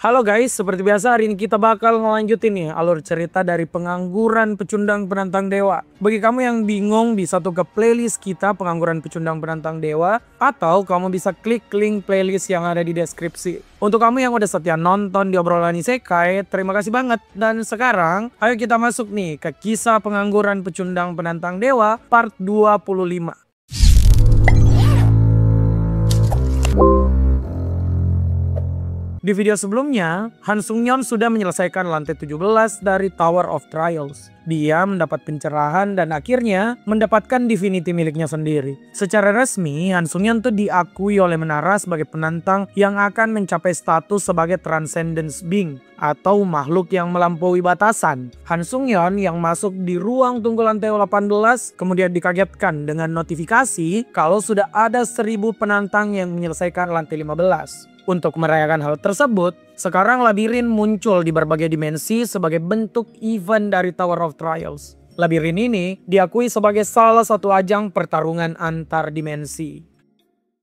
Halo guys, seperti biasa hari ini kita bakal ngelanjutin nih alur cerita dari Pengangguran Pecundang Penantang Dewa. Bagi kamu yang bingung bisa tuh ke playlist kita Pengangguran Pecundang Penantang Dewa, atau kamu bisa klik link playlist yang ada di deskripsi. Untuk kamu yang udah setia nonton di obrolan isekai, terima kasih banget. Dan sekarang ayo kita masuk nih ke kisah Pengangguran Pecundang Penantang Dewa part 25. Di video sebelumnya, Han Sung-yeon sudah menyelesaikan lantai 17 dari Tower of Trials. Dia mendapat pencerahan dan akhirnya mendapatkan divinity miliknya sendiri. Secara resmi, Han Sung-yeon tuh diakui oleh Menara sebagai penantang yang akan mencapai status sebagai Transcendence Being atau makhluk yang melampaui batasan. Han Sung-yeon yang masuk di ruang tunggu lantai 18 kemudian dikagetkan dengan notifikasi kalau sudah ada 1000 penantang yang menyelesaikan lantai 15. Untuk merayakan hal tersebut, sekarang labirin muncul di berbagai dimensi sebagai bentuk event dari Tower of Trials. Labirin ini diakui sebagai salah satu ajang pertarungan antar dimensi.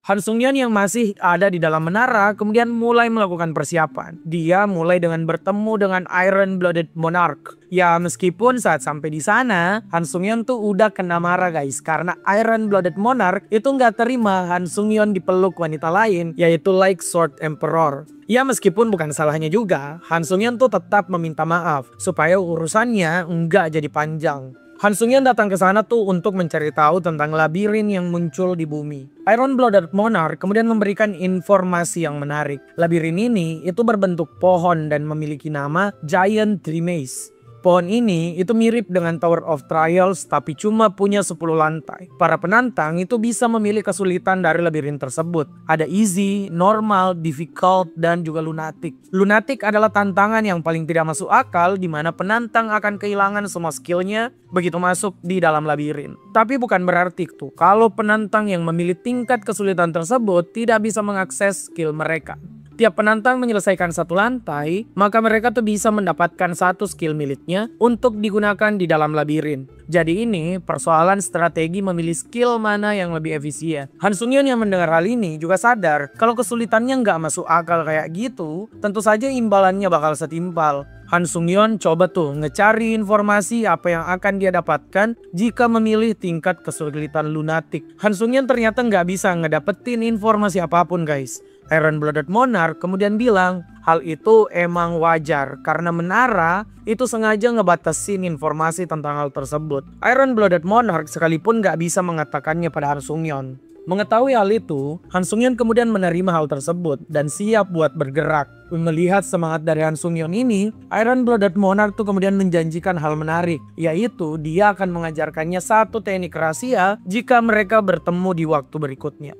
Han Sung-yeon yang masih ada di dalam menara kemudian mulai melakukan persiapan. Dia mulai dengan bertemu dengan Iron Blooded Monarch. Ya meskipun saat sampai di sana, Han Sung-yeon tuh udah kena marah guys. Karena Iron Blooded Monarch itu nggak terima Han Sung-yeon dipeluk wanita lain, yaitu Like Sword Emperor. Ya meskipun bukan salahnya juga, Han Sung-yeon tuh tetap meminta maaf supaya urusannya nggak jadi panjang. Han Sung-yeon datang ke sana tuh untuk mencari tahu tentang labirin yang muncul di bumi. Iron Blooded Monarch kemudian memberikan informasi yang menarik. Labirin ini itu berbentuk pohon dan memiliki nama Giant Tree Maze. Pohon ini itu mirip dengan Tower of Trials tapi cuma punya 10 lantai. Para penantang itu bisa memilih kesulitan dari labirin tersebut. Ada easy, normal, difficult, dan juga lunatic. Lunatic adalah tantangan yang paling tidak masuk akal di mana penantang akan kehilangan semua skillnya begitu masuk di dalam labirin. Tapi bukan berarti tuh kalau penantang yang memilih tingkat kesulitan tersebut tidak bisa mengakses skill mereka. Tiap penantang menyelesaikan satu lantai, maka mereka tuh bisa mendapatkan satu skill miliknya untuk digunakan di dalam labirin. Jadi ini persoalan strategi memilih skill mana yang lebih efisien. Han Sung-yeon yang mendengar hal ini juga sadar kalau kesulitannya nggak masuk akal kayak gitu, tentu saja imbalannya bakal setimpal. Han Sung-yeon coba tuh ngecari informasi apa yang akan dia dapatkan jika memilih tingkat kesulitan lunatic. Han Sung-yeon ternyata nggak bisa ngedapetin informasi apapun guys. Iron Blooded Monarch kemudian bilang hal itu emang wajar karena Menara itu sengaja ngebatasin informasi tentang hal tersebut. Iron Blooded Monarch sekalipun gak bisa mengatakannya pada Han Sung-yeon. Mengetahui hal itu, Han Sung-yeon kemudian menerima hal tersebut dan siap buat bergerak. Melihat semangat dari Han Sung-yeon ini, Iron Blooded Monarch tuh kemudian menjanjikan hal menarik, yaitu dia akan mengajarkannya satu teknik rahasia jika mereka bertemu di waktu berikutnya.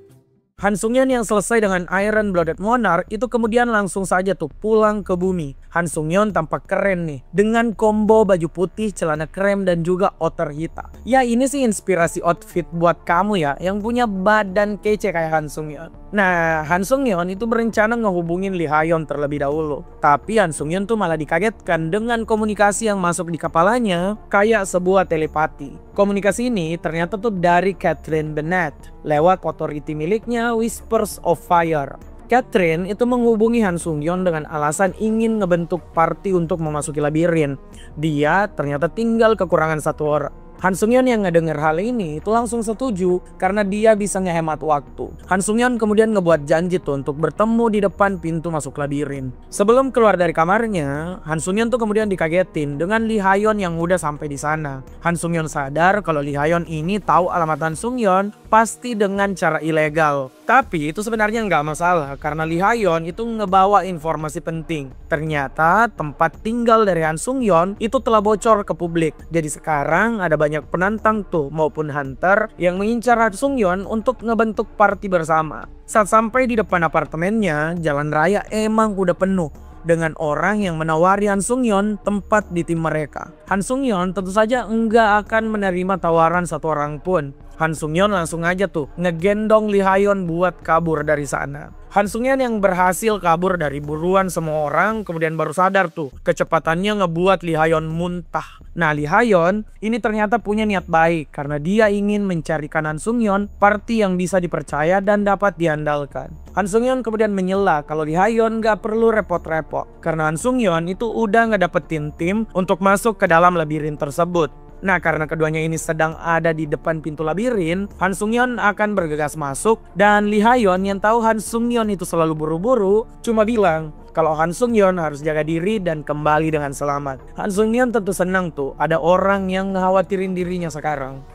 Han Sung-yeon yang selesai dengan Iron Blooded Monarch itu kemudian langsung saja tuh pulang ke bumi. Han Sung-yeon tampak keren nih dengan combo baju putih, celana krem dan juga outer hitam. Ya ini sih inspirasi outfit buat kamu ya yang punya badan kece kayak Han Sung-yeon. Nah Han Sung-yeon itu berencana ngehubungin Lee Ha-yeon terlebih dahulu. Tapi Han Sung-yeon tuh malah dikagetkan dengan komunikasi yang masuk di kepalanya kayak sebuah telepati. Komunikasi ini ternyata tuh dari Catherine Bennett lewat authority miliknya Whispers of Fire. Catherine itu menghubungi Han Sung-yeon dengan alasan ingin ngebentuk party untuk memasuki labirin. Dia ternyata tinggal kekurangan satu orang. Han Sung-yeon yang ngedenger hal ini itu langsung setuju karena dia bisa ngehemat waktu. Han Sung-yeon kemudian ngebuat janji tuh untuk bertemu di depan pintu masuk labirin. Sebelum keluar dari kamarnya, Han Sung-yeon tuh kemudian dikagetin dengan Lee Ha-yeon yang udah sampai di sana. Han Sung-yeon sadar kalau Lee Ha-yeon ini tahu alamat Han Sung-yeon pasti dengan cara ilegal. Tapi itu sebenarnya nggak masalah karena Lee Ha-yeon itu ngebawa informasi penting. Ternyata tempat tinggal dari Han Sung-yeon itu telah bocor ke publik. Jadi sekarang ada banyak penantang tuh maupun hunter yang mengincar Han Sung-yeon untuk ngebentuk party bersama. Saat sampai di depan apartemennya, jalan raya emang udah penuh dengan orang yang menawari Han Sung-yeon tempat di tim mereka. Han Sung-yeon tentu saja enggak akan menerima tawaran satu orang pun. Han Sung-yeon langsung aja tuh ngegendong Lee Ha-yeon buat kabur dari sana. Han Sung-yeon yang berhasil kabur dari buruan semua orang kemudian baru sadar tuh kecepatannya ngebuat Lee Ha-yeon muntah. Nah, Lee Ha-yeon ini ternyata punya niat baik karena dia ingin mencarikan Han Sung-yeon party yang bisa dipercaya dan dapat diandalkan. Han Sung-yeon kemudian menyela kalau Lee Ha-yeon gak perlu repot-repot karena Han Sung-yeon itu udah ngedapetin tim untuk masuk ke dalam labirin tersebut. Nah, karena keduanya ini sedang ada di depan pintu labirin, Han Sung-yeon akan bergegas masuk dan Lee Ha-yeon yang tahu Han Sung-yeon itu selalu buru-buru cuma bilang kalau Han Sung-yeon harus jaga diri dan kembali dengan selamat. Han Sung-yeon tentu senang tuh ada orang yang ngekhawatirin dirinya sekarang.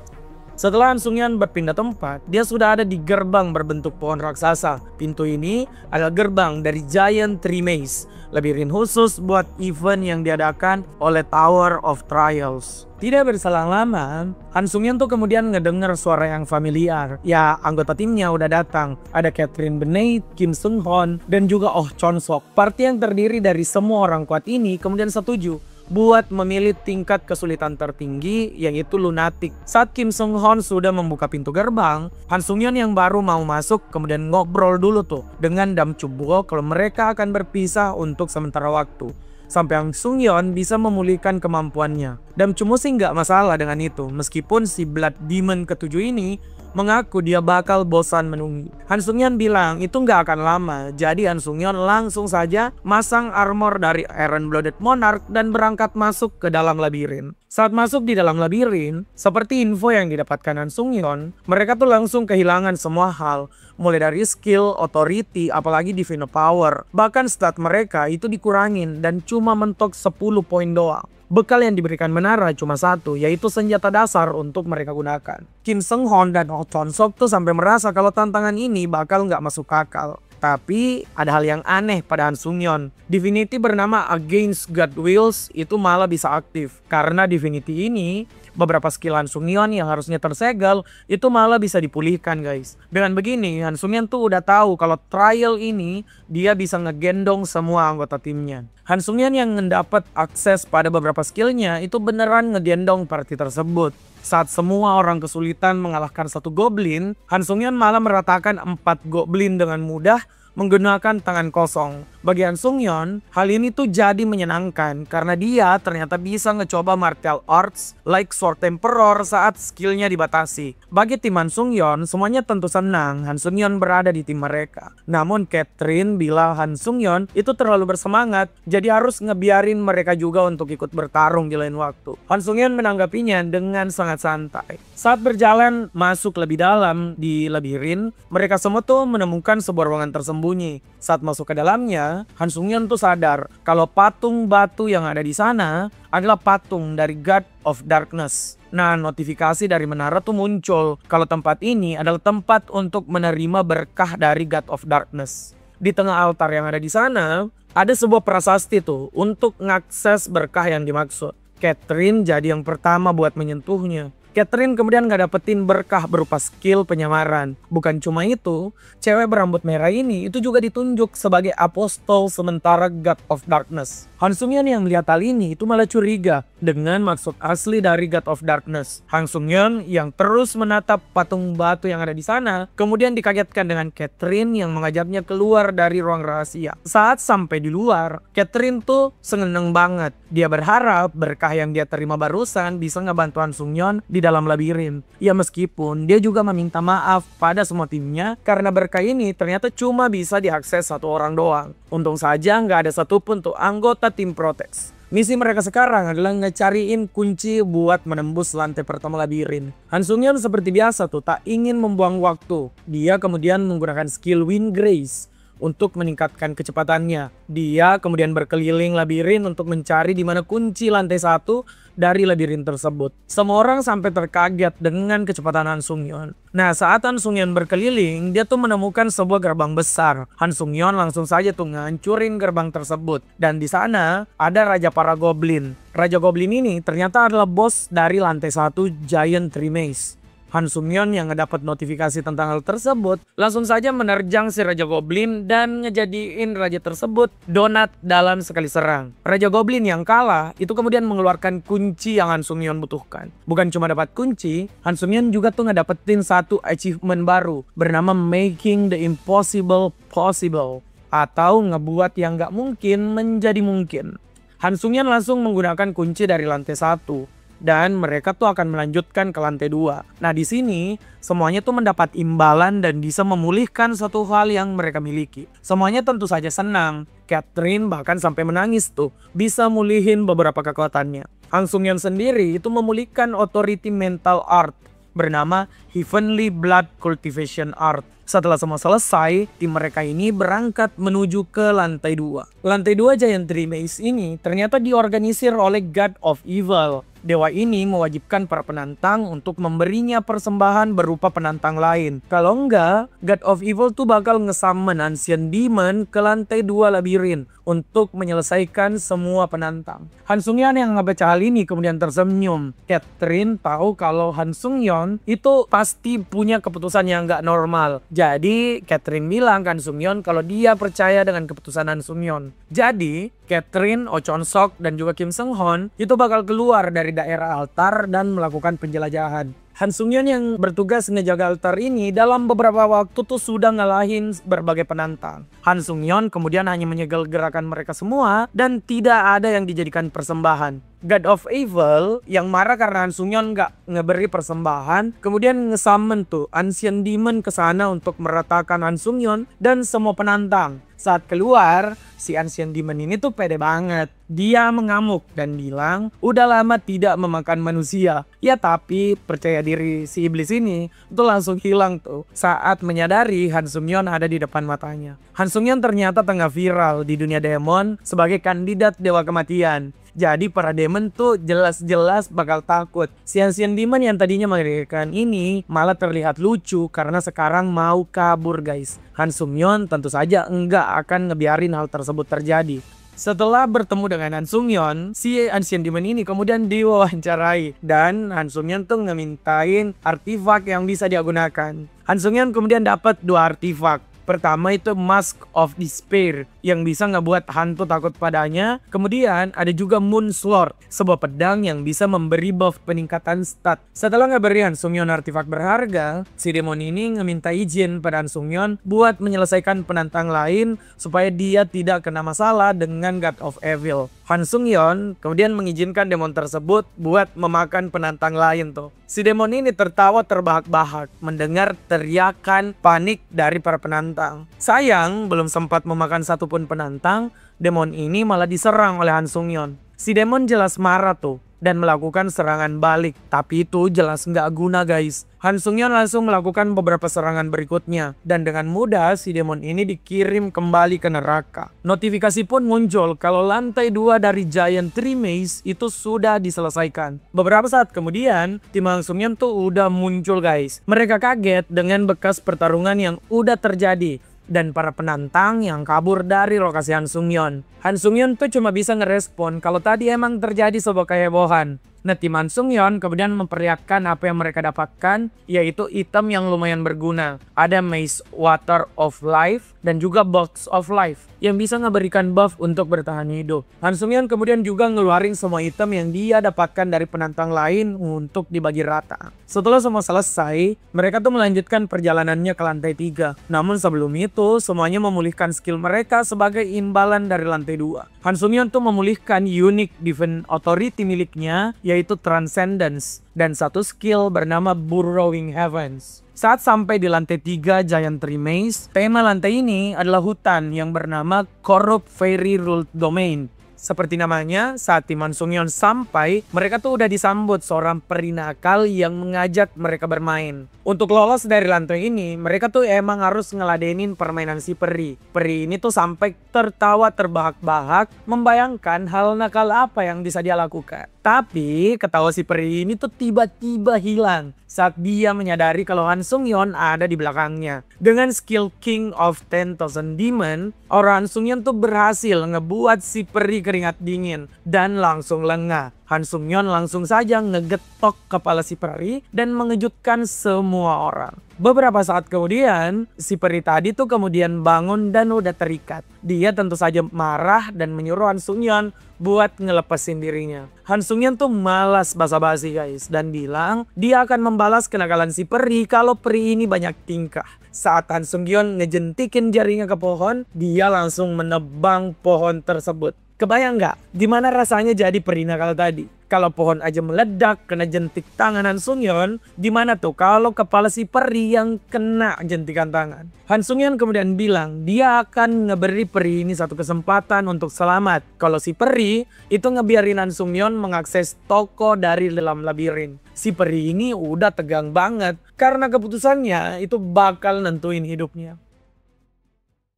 Setelah Han Sung-yeon berpindah tempat, dia sudah ada di gerbang berbentuk pohon raksasa. Pintu ini adalah gerbang dari Giant Tree Maze, labirin khusus buat event yang diadakan oleh Tower of Trials. Tidak berselang lama, Han Sung-yeon tuh kemudian ngedenger suara yang familiar. Ya, anggota timnya udah datang. Ada Catherine Beneit, Kim Seung-hon, dan juga Oh Chon-sok. Party yang terdiri dari semua orang kuat ini kemudian setuju buat memilih tingkat kesulitan tertinggi yaitu lunatik. Saat Kim Seung-hon sudah membuka pintu gerbang, Han Sung-yeon yang baru mau masuk kemudian ngobrol dulu tuh dengan Dam Chubo kalau mereka akan berpisah untuk sementara waktu sampai Han Sung-yeon bisa memulihkan kemampuannya. Dam Chubo sih nggak masalah dengan itu meskipun si Blood Demon ketujuh ini mengaku dia bakal bosan menunggu. Han Sung-yeon bilang itu nggak akan lama, jadi Han Sung-yeon langsung saja masang armor dari Iron Blooded Monarch dan berangkat masuk ke dalam labirin. Saat masuk di dalam labirin, seperti info yang didapatkan Han Sung-yeon, mereka tuh langsung kehilangan semua hal, mulai dari skill, authority, apalagi divine power. Bahkan stat mereka itu dikurangin dan cuma mentok 10 poin doang. Bekal yang diberikan menara cuma satu, yaitu senjata dasar untuk mereka gunakan. Kim Seung-hon dan Oh Chon-sok tuh sampai merasa kalau tantangan ini bakal nggak masuk akal. Tapi ada hal yang aneh pada Han Sung-yeon. Divinity bernama Against God Wills itu malah bisa aktif. Karena Divinity ini, beberapa skill Han Sung-yeon yang harusnya tersegel itu malah bisa dipulihkan guys. Dengan begini Han Sung-yeon tuh udah tahu kalau trial ini dia bisa ngegendong semua anggota timnya. Han Sung-yeon yang mendapat akses pada beberapa skillnya itu beneran ngegendong party tersebut. Saat semua orang kesulitan mengalahkan satu goblin, Han Sung-yeon malah meratakan 4 goblin dengan mudah menggunakan tangan kosong. Bagi Han Sung-yeon, hal ini tuh jadi menyenangkan karena dia ternyata bisa ngecoba martial arts like Sword Emperor saat skillnya dibatasi. Bagi tim Han Sung-yeon, semuanya tentu senang Han Sung-yeon berada di tim mereka. Namun Catherine bilang Han Sung-yeon itu terlalu bersemangat, jadi harus ngebiarin mereka juga untuk ikut bertarung di lain waktu. Han Sung-yeon menanggapinya dengan sangat santai. Saat berjalan masuk lebih dalam di labirin, mereka semua tuh menemukan sebuah ruangan tersembunyi. Saat masuk ke dalamnya, Han Sung-yeon tuh sadar kalau patung batu yang ada di sana adalah patung dari God of Darkness. Nah, notifikasi dari menara tuh muncul kalau tempat ini adalah tempat untuk menerima berkah dari God of Darkness. Di tengah altar yang ada di sana, ada sebuah prasasti tuh untuk ngakses berkah yang dimaksud. Catherine jadi yang pertama buat menyentuhnya. Catherine kemudian gak dapetin berkah berupa skill penyamaran. Bukan cuma itu, cewek berambut merah ini itu juga ditunjuk sebagai apostol sementara God of Darkness. Han Sung-yeon yang melihat hal ini itu malah curiga dengan maksud asli dari God of Darkness. Han Sung-yeon yang terus menatap patung batu yang ada di sana, kemudian dikagetkan dengan Catherine yang mengajaknya keluar dari ruang rahasia. Saat sampai di luar, Catherine tuh seneng banget. Dia berharap berkah yang dia terima barusan bisa ngebantu Han Sung-yeon di dalam labirin. Ya meskipun dia juga meminta maaf pada semua timnya karena berkah ini ternyata cuma bisa diakses satu orang doang. Untung saja nggak ada satupun tuh anggota tim Protex. Misi mereka sekarang adalah ngecariin kunci buat menembus lantai pertama labirin. Han Sung-yeon seperti biasa tuh tak ingin membuang waktu. Dia kemudian menggunakan skill Wind Grace untuk meningkatkan kecepatannya. Dia kemudian berkeliling labirin untuk mencari di mana kunci lantai 1 dari labirin tersebut. Semua orang sampai terkaget dengan kecepatan Han Sung-yeon. Nah, saat Han Sung-yeon berkeliling, dia tuh menemukan sebuah gerbang besar. Han Sung-yeon langsung saja tuh ngancurin gerbang tersebut. Dan di sana ada Raja para Goblin. Raja Goblin ini ternyata adalah bos dari lantai 1 Giant Tree Maze. Han Sung-yeon yang ngedapat notifikasi tentang hal tersebut langsung saja menerjang si Raja Goblin dan ngejadiin raja tersebut donat dalam sekali serang. Raja Goblin yang kalah itu kemudian mengeluarkan kunci yang Han Sung-yeon butuhkan. Bukan cuma dapat kunci, Han Sung-yeon juga tuh ngedapetin satu achievement baru bernama Making the Impossible Possible, atau ngebuat yang gak mungkin menjadi mungkin. Han Sung-yeon langsung menggunakan kunci dari lantai 1. Dan mereka tuh akan melanjutkan ke lantai 2. Nah di sini semuanya tuh mendapat imbalan dan bisa memulihkan satu hal yang mereka miliki. Semuanya tentu saja senang. Catherine bahkan sampai menangis tuh. Bisa mulihin beberapa kekuatannya. Han Sung-yeon sendiri itu memulihkan authority mental art bernama Heavenly Blood Cultivation Art. Setelah semua selesai, tim mereka ini berangkat menuju ke lantai 2. Lantai 2 Giant Tree Maze ini ternyata diorganisir oleh God of Evil. Dewa ini mewajibkan para penantang untuk memberinya persembahan berupa penantang lain. Kalau enggak, God of Evil tuh bakal nge-summon Ancient Demon ke lantai 2 labirin untuk menyelesaikan semua penantang. Han Sung-yeon yang ngebaca hal ini kemudian tersenyum. Catherine tahu kalau Han Sung-yeon itu pasti punya keputusan yang nggak normal. Jadi Catherine bilang ke Han Sung-yeon kalau dia percaya dengan keputusan Han Sung-yeon. Jadi Catherine, Oh Chon-sok, dan juga Kim Seung-hoon itu bakal keluar dari daerah altar dan melakukan penjelajahan. Han Sung-yeon yang bertugas ngejaga altar ini dalam beberapa waktu tuh sudah ngalahin berbagai penantang. Han Sung-yeon kemudian hanya menyegel gerakan mereka semua dan tidak ada yang dijadikan persembahan. God of Evil yang marah karena Han Sung-yeon gak ngeberi persembahan kemudian nge-summon tuh Ancient Demon ke sana untuk meratakan Han Sung-yeon dan semua penantang. Saat keluar, si Ancient Demon ini tuh pede banget. Dia mengamuk dan bilang udah lama tidak memakan manusia. Ya tapi percaya diri si iblis ini tuh langsung hilang tuh saat menyadari Han Sung-yeon ada di depan matanya. Han Sung-yeon ternyata tengah viral di dunia demon sebagai kandidat dewa kematian. Jadi para demon tuh jelas-jelas bakal takut. Si Ancient Demon yang tadinya mengerikan ini malah terlihat lucu karena sekarang mau kabur guys. Han Sung-yeon tentu saja enggak akan ngebiarin hal tersebut terjadi. Setelah bertemu dengan Han Sung-yeon, si Ancient Demon ini kemudian diwawancarai. Dan Han Sung-yeon tuh ngemintain artifak yang bisa dia gunakan. Han Sung-yeon kemudian dapat 2 artifak. Pertama itu Mask of Despair yang bisa ngebuat hantu takut padanya. Kemudian ada juga Moon Sword, sebuah pedang yang bisa memberi buff peningkatan stat. Setelah ngeberi Han Sung-yeon artifak berharga, si demon ini ngeminta izin pada Han Sung-yeon buat menyelesaikan penantang lain supaya dia tidak kena masalah dengan God of Evil. Han Sung-yeon kemudian mengizinkan demon tersebut buat memakan penantang lain tuh. Si demon ini tertawa terbahak-bahak mendengar teriakan panik dari para penantang. Sayang belum sempat memakan satupun penantang, demon ini malah diserang oleh Han Sung-yeon. Si demon jelas marah tuh dan melakukan serangan balik. Tapi itu jelas nggak guna guys. Han Sung-yeon langsung melakukan beberapa serangan berikutnya. Dan dengan mudah si demon ini dikirim kembali ke neraka. Notifikasi pun muncul kalau lantai 2 dari Giant Tree Maze itu sudah diselesaikan. Beberapa saat kemudian tim Han Sung-yeon tuh udah muncul guys. Mereka kaget dengan bekas pertarungan yang udah terjadi. Dan para penantang yang kabur dari lokasi Han Sung-yeon. Han Sung-yeon tuh cuma bisa ngerespon kalau tadi emang terjadi sebuah kehebohan. Nah tim Han Sung-yeon kemudian memperlihatkan apa yang mereka dapatkan, yaitu item yang lumayan berguna. Ada Maze Water of Life dan juga Box of Life yang bisa ngeberikan buff untuk bertahan hidup. Han Sung-yeon kemudian juga ngeluarin semua item yang dia dapatkan dari penantang lain untuk dibagi rata. Setelah semua selesai, mereka tuh melanjutkan perjalanannya ke lantai 3. Namun sebelum itu, semuanya memulihkan skill mereka sebagai imbalan dari lantai 2. Han Sung-yeon tuh memulihkan unique Divine Authority miliknya, yaitu Transcendence, dan satu skill bernama Burrowing Heavens. Saat sampai di lantai 3 Giant Tree Maze, tema lantai ini adalah hutan yang bernama Corrupt Fairy Ruled Domain. Seperti namanya, saat tim Han Sung-yeon sampai, mereka tuh udah disambut seorang peri nakal yang mengajak mereka bermain. Untuk lolos dari lantai ini, mereka tuh emang harus ngeladenin permainan si peri. Peri ini tuh sampai tertawa terbahak-bahak, membayangkan hal nakal apa yang bisa dia lakukan. Tapi ketawa si peri ini tuh tiba-tiba hilang saat dia menyadari kalau Han Sung-yeon ada di belakangnya. Dengan skill King of 10,000 Demon, orang Han Sung-yeon tuh berhasil ngebuat si peri kena keringat dingin dan langsung lengah. Han Sung-yeon langsung saja ngegetok kepala si peri dan mengejutkan semua orang. Beberapa saat kemudian, si peri tadi tuh kemudian bangun dan udah terikat. Dia tentu saja marah dan menyuruh Han Sung-yeon buat ngelepasin dirinya. Han Sung-yeon tuh malas basa-basi guys dan bilang dia akan membalas kenakalan si peri kalau peri ini banyak tingkah. Saat Han Sung-yeon ngejentikin jarinya ke pohon, dia langsung menebang pohon tersebut. Kebayang nggak gimana rasanya jadi peri nakal tadi? Kalau pohon aja meledak kena jentik tangan Han Sung-yeon, gimana tuh kalau kepala si peri yang kena jentikan tangan? Han Sung-yeon kemudian bilang dia akan ngeberi peri ini satu kesempatan untuk selamat. Kalau si peri itu ngebiarin Han Sung-yeon mengakses toko dari dalam labirin. Si peri ini udah tegang banget karena keputusannya itu bakal nentuin hidupnya.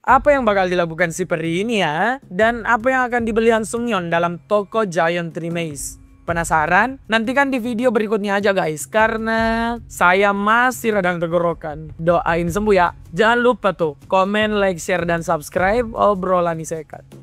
Apa yang bakal dilakukan si peri ini ya? Dan apa yang akan dibeli Han Sung-yeon dalam toko Giant Tree Maze? Penasaran? Nantikan di video berikutnya aja guys, karena saya masih radang tenggorokan. Doain sembuh ya. Jangan lupa tuh komen, like, share, dan subscribe. Obrolan isekai.